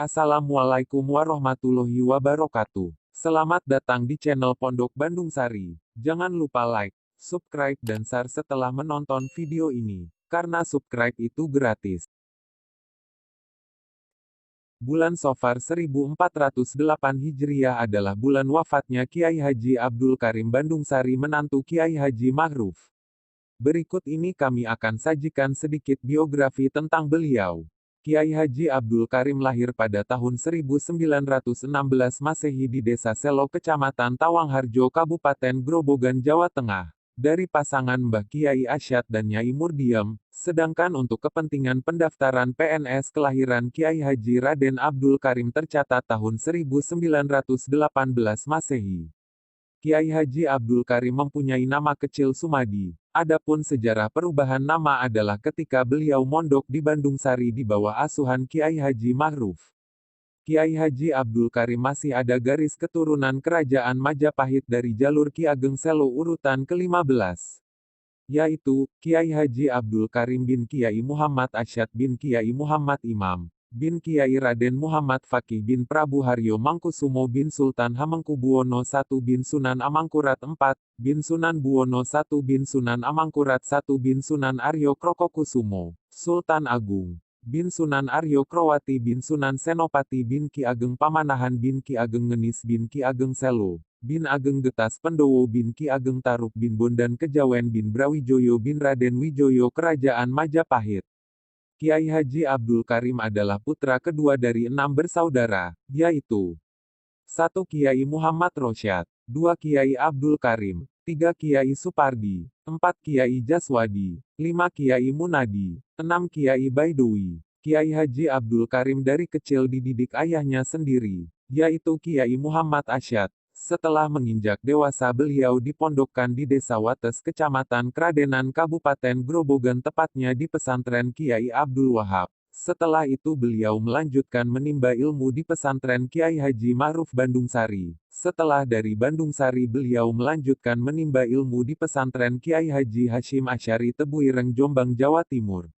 Assalamualaikum warahmatullahi wabarakatuh. Selamat datang di channel Pondok Bandung Sari. Jangan lupa like, subscribe dan share setelah menonton video ini, karena subscribe itu gratis. Bulan Safar 1408 Hijriah adalah bulan wafatnya Kiai Haji Abdul Karim Bandung Sari menantu Kiai Haji Ma'ruf. Berikut ini kami akan sajikan sedikit biografi tentang beliau. Kiai Haji Abdul Karim lahir pada tahun 1916 Masehi di Desa Selo Kecamatan Tawangharjo Kabupaten Grobogan Jawa Tengah, dari pasangan Mbah Kiai Asyad dan Nyai Murdiem, sedangkan untuk kepentingan pendaftaran PNS kelahiran Kiai Haji Raden Abdul Karim tercatat tahun 1918 Masehi. Kiai Haji Abdul Karim mempunyai nama kecil Sumadi. Adapun sejarah perubahan nama adalah ketika beliau mondok di Bandung Sari di bawah asuhan Kiai Haji Ma'ruf. Kiai Haji Abdul Karim masih ada garis keturunan kerajaan Majapahit dari jalur Ki Ageng Selo urutan ke-15. Yaitu, Kiai Haji Abdul Karim bin Kiai Muhammad Asyad bin Kiai Muhammad Imam bin Kiai Raden Muhammad Fakih bin Prabu Haryo Mangkusumo bin Sultan Hamengkubuwono I bin Sunan Amangkurat IV, bin Sunan Buwono I bin Sunan Amangkurat I bin Sunan Aryo Krokokusumo, Sultan Agung, bin Sunan Aryo Krowati bin Sunan Senopati bin Ki Ageng Pamanahan bin Ki Ageng Ngenis bin Ki Ageng Selo, bin Ageng Getas Pendowo bin Ki Ageng Taruk bin Bondan Kejawen bin Brawijoyo bin Raden Wijoyo Kerajaan Majapahit. Kiai Haji Abdul Karim adalah putra kedua dari 6 bersaudara, yaitu 1. Kiai Muhammad Rosyad, 2. Kiai Abdul Karim, 3. Kiai Supardi, 4. Kiai Jaswadi, 5. Kiai Munadi, 6. Kiai Baidowi. Kiai Haji Abdul Karim dari kecil dididik ayahnya sendiri, yaitu Kiai Muhammad Asyad. Setelah menginjak dewasa beliau dipondokkan di Desa Wates Kecamatan Kradenan Kabupaten Grobogan tepatnya di pesantren Kiai Abdul Wahab. Setelah itu beliau melanjutkan menimba ilmu di pesantren Kiai Haji Ma'ruf Bandung Sari. Setelah dari Bandung Sari beliau melanjutkan menimba ilmu di pesantren Kiai Haji Hashim Asy'ari Tebuireng Jombang Jawa Timur.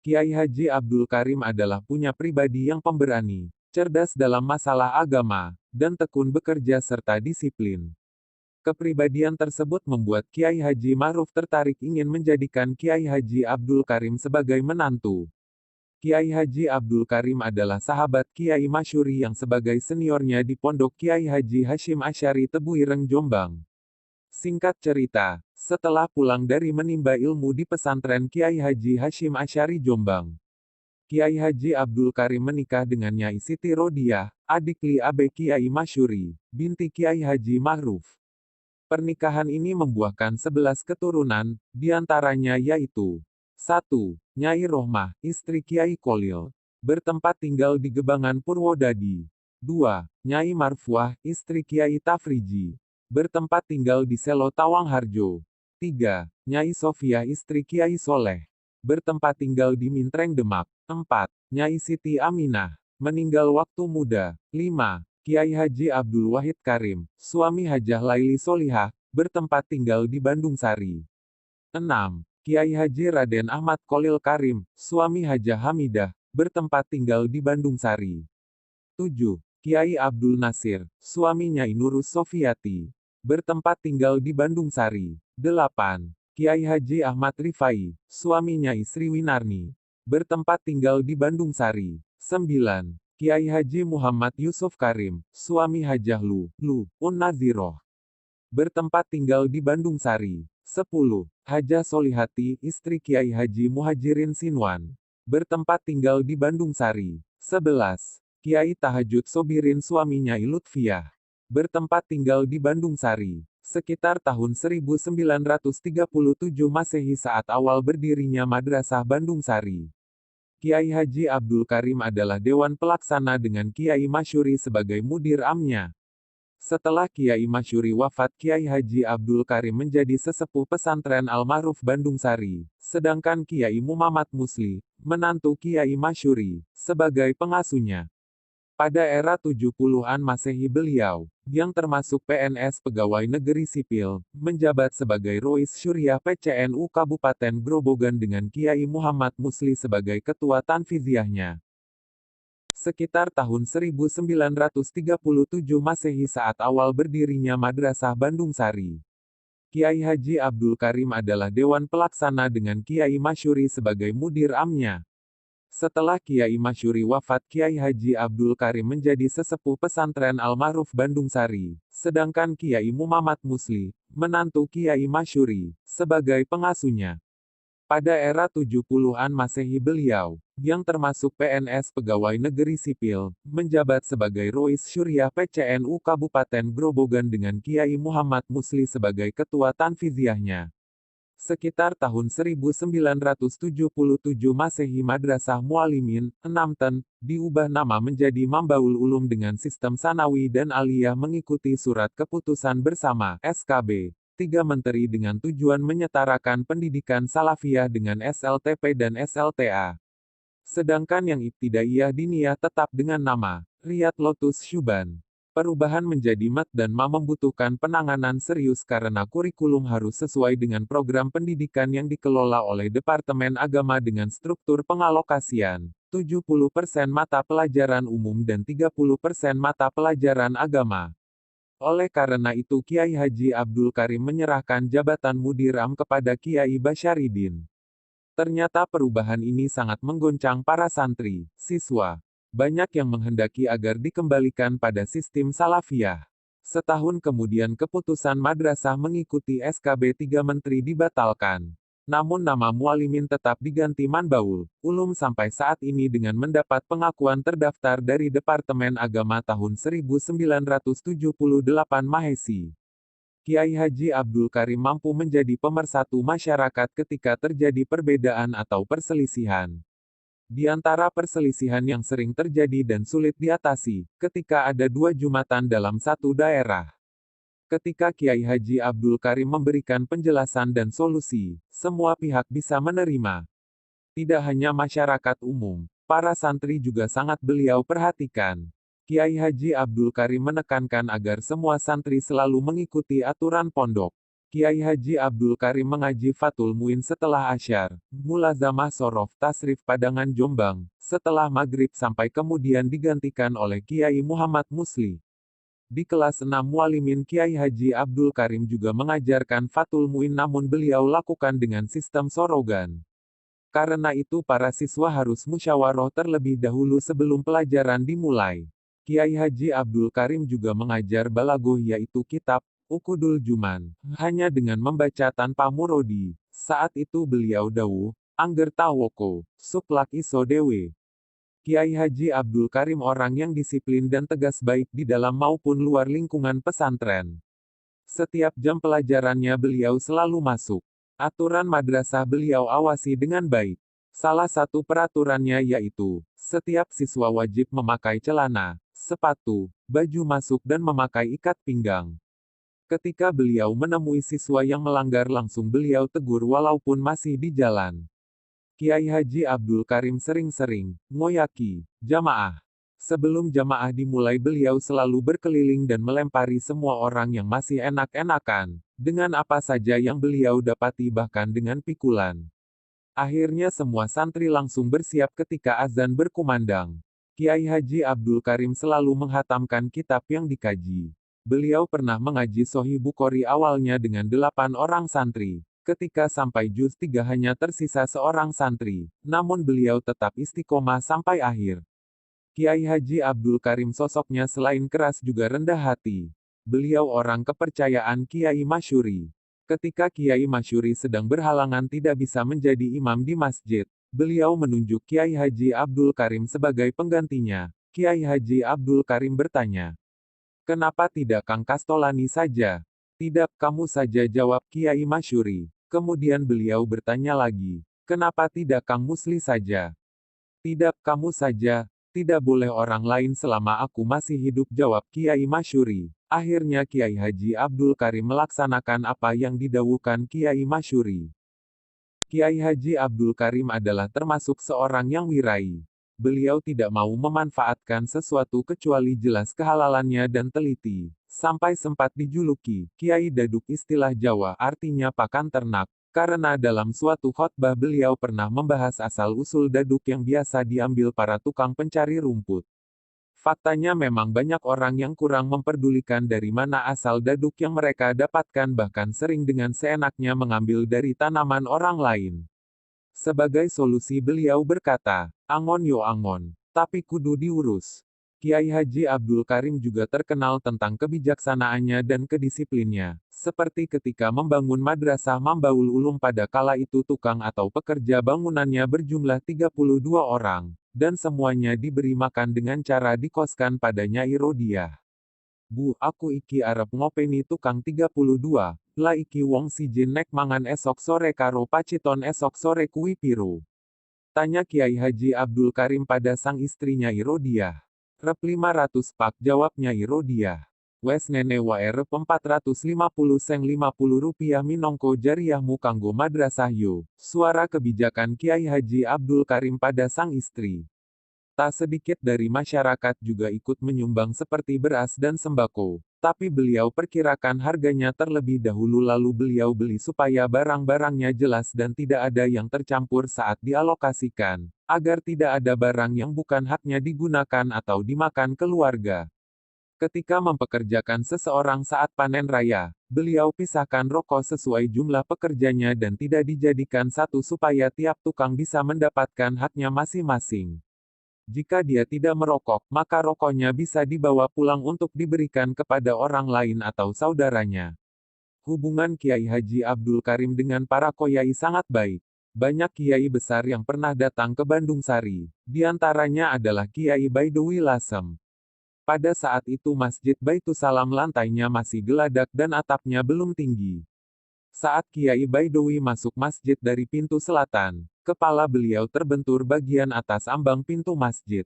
Kiai Haji Abdul Karim adalah punya pribadi yang pemberani, cerdas dalam masalah agama, dan tekun bekerja serta disiplin. Kepribadian tersebut membuat Kiai Haji Ma'ruf tertarik ingin menjadikan Kiai Haji Abdul Karim sebagai menantu. Kiai Haji Abdul Karim adalah sahabat Kiai Masyuri yang sebagai seniornya di pondok Kiai Haji Hashim Asy'ari Tebuireng Jombang. Singkat cerita, setelah pulang dari menimba ilmu di pesantren Kiai Haji Hashim Asy'ari Jombang, Kiai Haji Abdul Karim menikah dengan Nyai Siti Rodiah, adik Li Abe Kiai Masyuri, binti Kiai Haji Ma'ruf. Pernikahan ini membuahkan 11 keturunan, diantaranya yaitu 1. Nyai Rohmah, istri Kiai Kolil, bertempat tinggal di Gebangan Purwodadi. 2. Nyai Marfuah, istri Kiai Tafriji, bertempat tinggal di Selo Tawangharjo. 3. Nyai Sofiah, istri Kiai Soleh, bertempat tinggal di Mintreng Demak. 4. Nyai Siti Aminah, meninggal waktu muda. 5. Kiai Haji Abdul Wahid Karim, suami Hajah Laili Solihah, bertempat tinggal di Bandung Sari. 6. Kiai Haji Raden Ahmad Kolil Karim, suami Hajah Hamidah, bertempat tinggal di Bandung Sari. 7. Kiai Abdul Nasir, suami Nyai Nurus Sofiati, bertempat tinggal di Bandung Sari. 8. Kiai Haji Ahmad Rifai, suami Nyai Sri Winarni, bertempat tinggal di Bandung Sari. 9. Kiai Haji Muhammad Yusuf Karim, suami Hajah Un Naziroh, bertempat tinggal di Bandung Sari. 10. Hajah Solihati, istri Kiai Haji Muhajirin Sinwan, bertempat tinggal di Bandung Sari. 11. Kiai Tahajud Sobirin suami Nyai Lutfiah, bertempat tinggal di Bandung Sari. Sekitar tahun 1937 Masehi saat awal berdirinya Madrasah Bandung Sari, Kiai Haji Abdul Karim adalah Dewan Pelaksana dengan Kiai Masyuri sebagai mudir amnya. Setelah Kiai Masyuri wafat, Kiai Haji Abdul Karim menjadi sesepuh pesantren Al-Ma'ruf Bandung Sari, sedangkan Kiai Muhammad Musli, menantu Kiai Masyuri, sebagai pengasuhnya. Pada era 70-an Masehi beliau, yang termasuk PNS Pegawai Negeri Sipil, menjabat sebagai Rois Syuriah PCNU Kabupaten Grobogan dengan Kiai Muhammad Musli sebagai ketua tanfiziahnya. Sekitar tahun 1937 Masehi saat awal berdirinya Madrasah Bandung Sari. Kiai Haji Abdul Karim adalah Dewan Pelaksana dengan Kiai Masyuri sebagai mudir amnya. Setelah Kiai Masyuri wafat, Kiai Haji Abdul Karim menjadi sesepuh pesantren Al-Ma'ruf Bandung Sari, sedangkan Kiai Muhammad Musli, menantu Kiai Masyuri, sebagai pengasuhnya. Pada era 70-an Masehi beliau, yang termasuk PNS Pegawai Negeri Sipil, menjabat sebagai Rois Syuriah PCNU Kabupaten Grobogan dengan Kiai Muhammad Musli sebagai ketua tanfiziahnya. Sekitar tahun 1977 Masehi Madrasah Mualimin, 6 diubah nama menjadi Mambaul Ulum dengan sistem sanawi dan aliyah mengikuti surat keputusan bersama (SKB) 3 Menteri dengan tujuan menyetarakan pendidikan salafiyah dengan SLTP dan SLTA. Sedangkan yang Ibtidaiyah Diniyah tetap dengan nama Riyad Lotus Syuban. Perubahan menjadi mat dan ma membutuhkan penanganan serius karena kurikulum harus sesuai dengan program pendidikan yang dikelola oleh Departemen Agama dengan struktur pengalokasian 70% mata pelajaran umum dan 30% mata pelajaran agama. Oleh karena itu Kiai Haji Abdul Karim menyerahkan jabatan Mudir Am kepada Kiai Basyaridin. Ternyata perubahan ini sangat menggoncang para santri, siswa. Banyak yang menghendaki agar dikembalikan pada sistem salafiyah. Setahun kemudian keputusan madrasah mengikuti SKB 3 Menteri dibatalkan. Namun nama Mualimin tetap diganti Manbaul Ulum sampai saat ini dengan mendapat pengakuan terdaftar dari Departemen Agama tahun 1978 Masehi. Kiai Haji Abdul Karim mampu menjadi pemersatu masyarakat ketika terjadi perbedaan atau perselisihan. Di antara perselisihan yang sering terjadi dan sulit diatasi, ketika ada 2 jumatan dalam satu daerah. Ketika Kiai Haji Abdul Karim memberikan penjelasan dan solusi, semua pihak bisa menerima. Tidak hanya masyarakat umum, para santri juga sangat beliau perhatikan. Kiai Haji Abdul Karim menekankan agar semua santri selalu mengikuti aturan pondok. Kiai Haji Abdul Karim mengaji Fathul Muin setelah Asyar, Mulazamah Sorof Tasrif Padangan Jombang, setelah Maghrib sampai kemudian digantikan oleh Kiai Muhammad Musli. Di kelas 6 Mualimin Kiai Haji Abdul Karim juga mengajarkan Fathul Muin namun beliau lakukan dengan sistem sorogan. Karena itu para siswa harus musyawarah terlebih dahulu sebelum pelajaran dimulai. Kiai Haji Abdul Karim juga mengajar balagoh yaitu kitab Ukudul Juman, hanya dengan membaca tanpa murodi. Saat itu beliau dawuh, angger tawoko, suplak iso dewe. Kiai Haji Abdul Karim orang yang disiplin dan tegas baik di dalam maupun luar lingkungan pesantren. Setiap jam pelajarannya beliau selalu masuk. Aturan madrasah beliau awasi dengan baik. Salah satu peraturannya yaitu, setiap siswa wajib memakai celana, sepatu, baju masuk dan memakai ikat pinggang. Ketika beliau menemui siswa yang melanggar langsung beliau tegur walaupun masih di jalan. Kiai Haji Abdul Karim sering-sering ngoyaki jamaah. Sebelum jamaah dimulai beliau selalu berkeliling dan melempari semua orang yang masih enak-enakan, dengan apa saja yang beliau dapati bahkan dengan pikulan. Akhirnya semua santri langsung bersiap ketika azan berkumandang. Kiai Haji Abdul Karim selalu menghatamkan kitab yang dikaji. Beliau pernah mengaji Sahih Bukhari awalnya dengan 8 orang santri. Ketika sampai juz 3 hanya tersisa seorang santri, namun beliau tetap istiqomah sampai akhir. Kiai Haji Abdul Karim sosoknya selain keras juga rendah hati. Beliau orang kepercayaan Kiai Masyuri. Ketika Kiai Masyuri sedang berhalangan tidak bisa menjadi imam di masjid, beliau menunjuk Kiai Haji Abdul Karim sebagai penggantinya. Kiai Haji Abdul Karim bertanya, "Kenapa tidak Kang Kastolani saja?" "Tidak, kamu saja," jawab Kiai Masyuri. Kemudian beliau bertanya lagi, "Kenapa tidak Kang Musli saja?" "Tidak, kamu saja. Tidak boleh orang lain selama aku masih hidup," jawab Kiai Masyuri. Akhirnya Kiai Haji Abdul Karim melaksanakan apa yang didhawuhkan Kiai Masyuri. Kiai Haji Abdul Karim adalah termasuk seorang yang wirai. Beliau tidak mau memanfaatkan sesuatu kecuali jelas kehalalannya dan teliti. Sampai sempat dijuluki Kiai Daduk istilah Jawa artinya pakan ternak. Karena dalam suatu khotbah beliau pernah membahas asal-usul daduk yang biasa diambil para tukang pencari rumput. Faktanya memang banyak orang yang kurang memperdulikan dari mana asal daduk yang mereka dapatkan bahkan sering dengan seenaknya mengambil dari tanaman orang lain. Sebagai solusi beliau berkata, "Angon yo angon, tapi kudu diurus." Kiai Haji Abdul Karim juga terkenal tentang kebijaksanaannya dan kedisiplinnya. Seperti ketika membangun Madrasah Mambaul Ulum pada kala itu tukang atau pekerja bangunannya berjumlah 32 orang, dan semuanya diberi makan dengan cara dikoskan pada Nyai Rodiah. "Bu, aku iki arep ngopeni tukang 32, lah iki wong siji nek mangan esok sore karo paciton esok sore kuwi piro?" Tanya Kiai Haji Abdul Karim pada sang istri Nyai Rodiah. "Rep 500 pak," jawab Nyai Rodiah. "Wes nene wae rep 450 seng 50 rupiah minongko jariahmu kanggo madrasah yo." Suara kebijakan Kiai Haji Abdul Karim pada sang istri. Tak sedikit dari masyarakat juga ikut menyumbang seperti beras dan sembako, tapi beliau perkirakan harganya terlebih dahulu lalu beliau beli supaya barang-barangnya jelas dan tidak ada yang tercampur saat dialokasikan, agar tidak ada barang yang bukan haknya digunakan atau dimakan keluarga. Ketika mempekerjakan seseorang saat panen raya, beliau pisahkan rokok sesuai jumlah pekerjanya dan tidak dijadikan satu supaya tiap tukang bisa mendapatkan haknya masing-masing. Jika dia tidak merokok, maka rokoknya bisa dibawa pulang untuk diberikan kepada orang lain atau saudaranya. Hubungan Kiai Haji Abdul Karim dengan para koyai sangat baik. Banyak kiai besar yang pernah datang ke Bandung Sari, di antaranya adalah Kiai Baidowi Lasem. Pada saat itu Masjid Baitusalam lantainya masih geladak dan atapnya belum tinggi. Saat Kiai Baidowi masuk masjid dari pintu selatan, kepala beliau terbentur bagian atas ambang pintu masjid.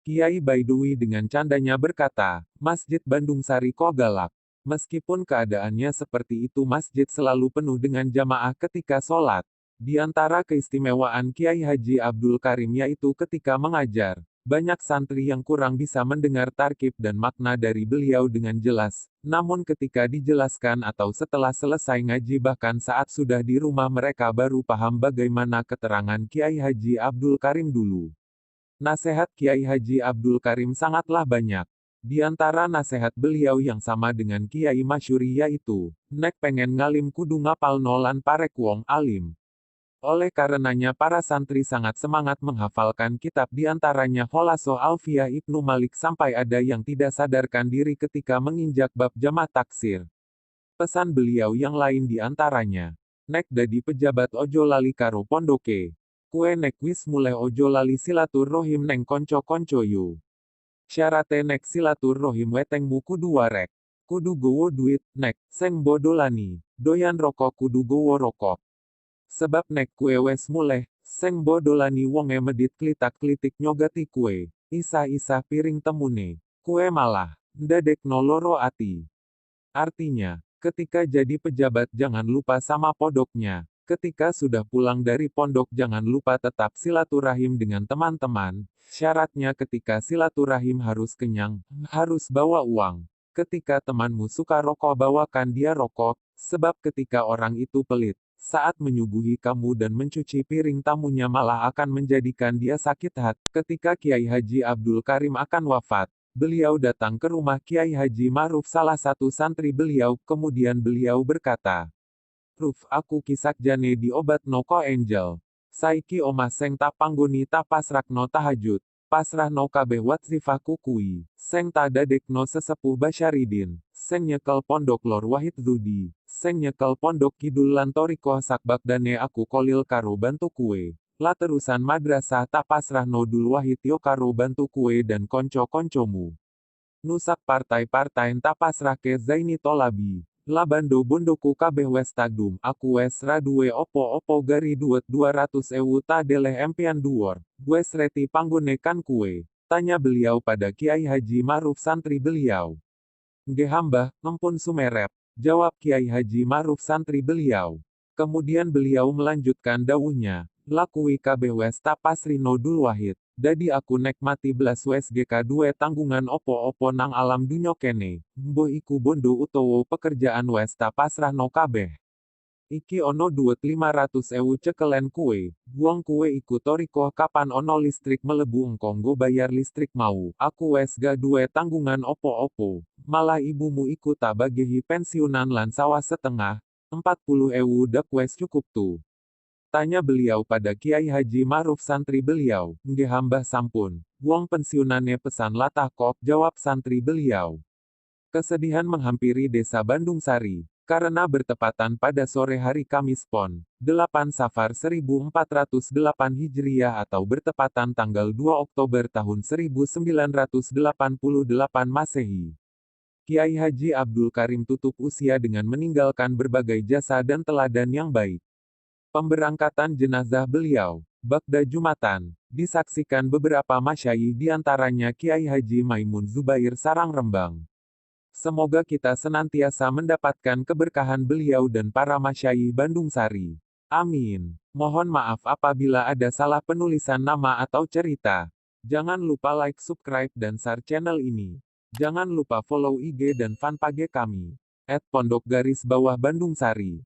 Kiai Baidowi dengan candanya berkata, "Masjid Bandung Sari kok galak." Meskipun keadaannya seperti itu masjid selalu penuh dengan jamaah ketika sholat. Di antara keistimewaan Kiai Haji Abdul Karim yaitu ketika mengajar, banyak santri yang kurang bisa mendengar tarkib dan makna dari beliau dengan jelas, namun ketika dijelaskan atau setelah selesai ngaji bahkan saat sudah di rumah mereka baru paham bagaimana keterangan Kiai Haji Abdul Karim dulu. Nasihat Kiai Haji Abdul Karim sangatlah banyak. Di antara nasihat beliau yang sama dengan Kiai Masyuri yaitu, "Nek pengen ngalim kudu ngapal nolan parek wong alim." Oleh karenanya para santri sangat semangat menghafalkan kitab di antaranya Kholasoh Alfiyah Ibnu Malik sampai ada yang tidak sadarkan diri ketika menginjak bab jama' taksir. Pesan beliau yang lain di antaranya, "Nek dadi pejabat ojo lali karo pondoke. Kue nek wis mulai ojo lali silaturrohim neng konco-konco yo. Syarate nek silaturrohim wetengmu kudu warek. Kudu gowo duit, nek, seng bodolani, doyan rokok kudu gowo rokok. Sebab nek kue wes muleh, seng bodolani wonge medit klitak-klitik nyogati kue, isah-isah piring temune, kue malah, ndadek noloro ati." Artinya, ketika jadi pejabat jangan lupa sama pondoknya, ketika sudah pulang dari pondok jangan lupa tetap silaturahim dengan teman-teman, syaratnya ketika silaturahim harus kenyang, harus bawa uang. Ketika temanmu suka rokok bawakan dia rokok, sebab ketika orang itu pelit, saat menyuguhi kamu dan mencuci piring tamunya malah akan menjadikan dia sakit hati. Ketika Kiai Haji Abdul Karim akan wafat, beliau datang ke rumah Kiai Haji Ma'ruf salah satu santri beliau, kemudian beliau berkata, "Ruf, aku kisak jane di obat no ko angel. Saiki omah seng tak panggoni tak pasrakno tahajud. Pasrah no kabeh watzifah kukui. Seng tak dadekno sesepuh Basyaridin. Seng nyekel pondok Lor Wahid Zudi. Seng nyekel pondok Kidul lan Torikoh Sakbak dane aku kolil karo bantu kue. Lah terusan madrasah tak pasrah no Dul Wahid yo karo bantu kue dan konco-koncomu. Nusak partai-partai tak pasrah ke Zaini Tolabi. Lah bando bondoku kabeh wes tagdum, aku wes raduwe opo-opo gari duet 200.000 ta deleh empian duor. Wes reti panggone kan kue. Tanya beliau pada Kiai Haji Ma'ruf santri beliau. "Nggih hambah, ngempun sumerep," jawab Kiai Haji Ma'ruf santri beliau. Kemudian beliau melanjutkan dawuhnya, "Lakui kabeh wes tak pasri no Dul Wahid. Dadi aku nek mati belas wes GK duwe tanggungan opo-opo nang alam dunyo kene. Mboh iku bondo utowo pekerjaan wes tak pasrah no kabeh." Iki ono duet 500.000 cekelen kue, buang kue iku toriko kapan ono listrik melebu engkong go bayar listrik mau, aku wes ga duwe tanggungan opo-opo, malah ibumu iku tak bagehi pensiunan lan sawah setengah, 40.000 dak wes cukup tuh. Tanya beliau pada Kiai Haji Ma'ruf santri beliau, nggih hambah sampun, buang pensiunannya pesan latah kok, jawab santri beliau. Kesedihan menghampiri desa Bandung Sari, karena bertepatan pada sore hari Kamis Pon, 8 Safar 1408 Hijriah atau bertepatan tanggal 2 Oktober tahun 1988 Masehi. Kiai Haji Abdul Karim tutup usia dengan meninggalkan berbagai jasa dan teladan yang baik. Pemberangkatan jenazah beliau, Bagda Jumatan, disaksikan beberapa masyayikh diantaranya Kiai Haji Maimun Zubair Sarang Rembang. Semoga kita senantiasa mendapatkan keberkahan beliau dan para masyayikh Bandung Sari. Amin. Mohon maaf apabila ada salah penulisan nama atau cerita. Jangan lupa like, subscribe, dan share channel ini. Jangan lupa follow IG dan fanpage kami. @pondok_Bandung Sari.